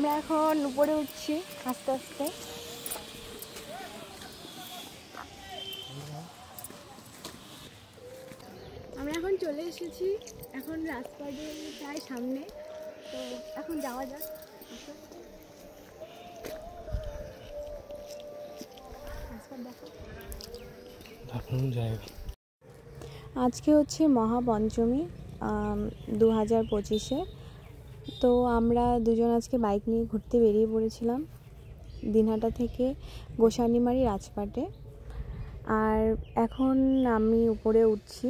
আমরা এখন উপরে উঠছি আস্তে আস্তে। আমরা এখন চলে এসেছি, এখন রাজপাটের প্রায় সামনে। তো এখন যাওয়া যাক। আজকে হচ্ছে মহাপঞ্চমী 2025-এ। তো আমরা দুজন আজকে বাইক নিয়ে ঘুরতে বেরিয়ে পড়েছিলাম দিনহাটা থেকে গোসানিমারি রাজপাটে। আর এখন আমি উপরে উঠছি।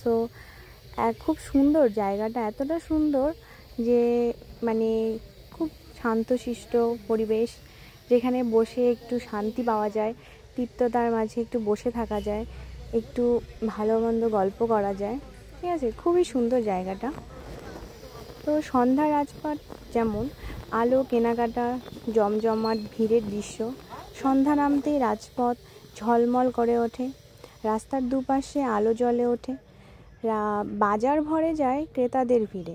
সো খুব সুন্দর জায়গাটা, এতটা সুন্দর যে মানে খুব শান্তশিষ্ট পরিবেশ, যেখানে বসে একটু শান্তি পাওয়া যায়, তিক্ততার মাঝে একটু বসে থাকা যায়, একটু ভালো মন্দ গল্প করা যায়। ঠিক আছে, খুবই সুন্দর জায়গাটা। তো সন্ধ্যা রাজপাট যেমন আলো, কেনাকাটা, জমজমাট ভিড়ের দৃশ্য। সন্ধ্যা নামতেই রাজপথ ঝলমল করে ওঠে, রাস্তার দুপাশে আলো জ্বলে ওঠে, বাজার ভরে যায় ক্রেতাদের ভিড়ে।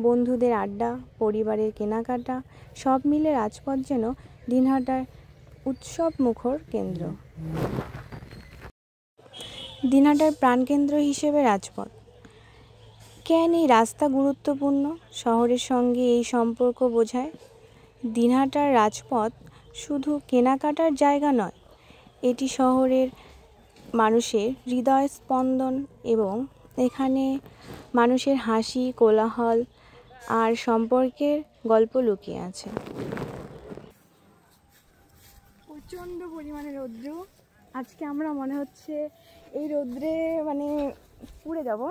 বন্ধুদের আড্ডা, পরিবারের কেনাকাটা, সব মিলে রাজপথ যেন দিনহাটার উৎসব মুখর কেন্দ্র। দিনহাটার প্রাণকেন্দ্র হিসেবে রাজপথ। কেন এই রাস্তা গুরুত্বপূর্ণ? শহরের সঙ্গে এই সম্পর্ক বোঝায়। দিনহাটার রাজপথ শুধু কেনাকাটার জায়গা নয়, এটি শহরের মানুষের হৃদয় স্পন্দন, এবং এখানে মানুষের হাসি, কোলাহল আর সম্পর্কের গল্প লুকিয়ে আছে। প্রচণ্ড পরিমাণে রৌদ্র আজকে, আমরা মনে হচ্ছে এই রৌদ্রে মানে পুড়ে যাব।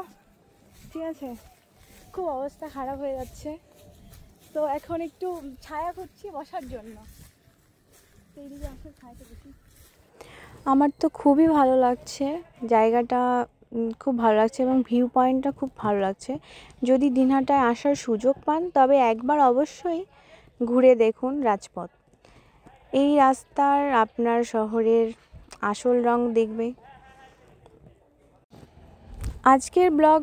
ঠিক আছে, খুব অবস্থা খারাপ হয়ে যাচ্ছে। তো এখন একটু ছায়া খুঁজছি বসার জন্য। এইদিকে আসলে ছায়াতে বসি। আমার তো খুবই ভালো লাগছে জায়গাটা, খুব ভালো লাগছে এবং ভিউ পয়েন্টটা খুব ভালো লাগছে। যদি দিনহাটায় আসার সুযোগ পান তবে একবার অবশ্যই ঘুরে দেখুন রাজপথ। এই রাস্তার আপনার শহরের আসল রং দেখবে। আজকের ব্লগ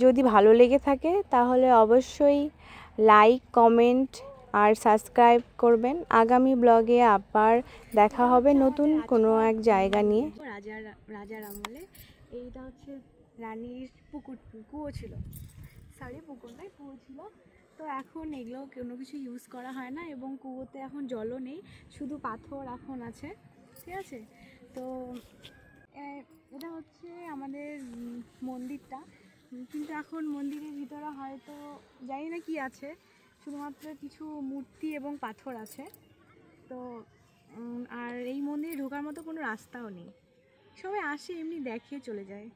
যদি ভালো লেগে থাকে তাহলে অবশ্যই লাইক, কমেন্ট আর সাবস্ক্রাইব করবেন। আগামী ব্লগে আবার দেখা হবে নতুন কোনো এক জায়গা নিয়ে। রাজার আমলে এইটা হচ্ছে রানীর কুয়ো ছিল, পুকুর নয়, কুয়ো ছিল। তো এখন এগুলো কোনো কিছু ইউজ করা হয় না, এবং কুয়োতে এখন জলও নেই, শুধু পাথর এখন আছে। ঠিক আছে, তো এটা হচ্ছে আমাদের মন্দিরটা, কিন্তু এখন মন্দিরের ভিতরে হয়তো জানি না কি আছে, শুধুমাত্র কিছু মূর্তি এবং পাথর আছে। তো আর এই মন্দিরে ঢোকার মতো কোনো রাস্তাও নেই, সবাই আসে এমনি দেখে চলে যায়।